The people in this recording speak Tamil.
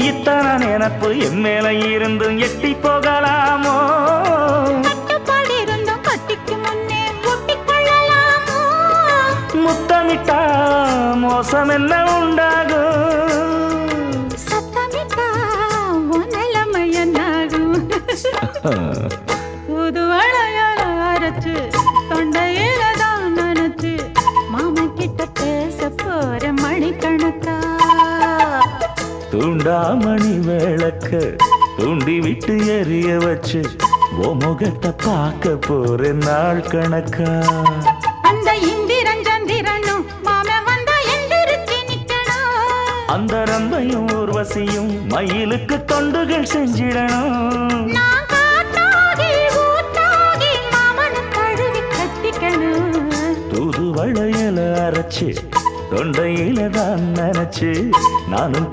இத்தனை நினப்பு என் மேல இருந்தும் எட்டி போகலாமோ? கட்டுப்பாடு இருந்தும் கட்டிக்கு முன்னே ஒட்டிக்கொள்ளலாமோ? முத்தமிட்டா மோசம் என்ன உண்டாகும்? சத்தமிட்டா நிலைமை என்னாகும்? புது வளையல அரைச்சு தொண்டையில தான் நினைச்சு மாமன் கிட்ட பேச போற மணிக்கணக்கா. தூண்டாமணி விளக்க தூண்டி விட்டு எரிய வச்சு ஓ முகத்தை பார்க்க போற நாள் கணக்கா. அந்த இந்திரன் சந்திரனும் மாமன் வந்தா எந்திரிச்சு நிக்கணும். அந்த ரம்பையும் ஊர்வசியும் மயிலுக்கு தொண்டுகள் செஞ்சிடணும். நான் காத்தாகி ஊத்தாகி மாமனை தழுவி கட்டிக்கணும். தூது வளையல அரைச்சு தொண்டையில தான் நினைச்சு நானும்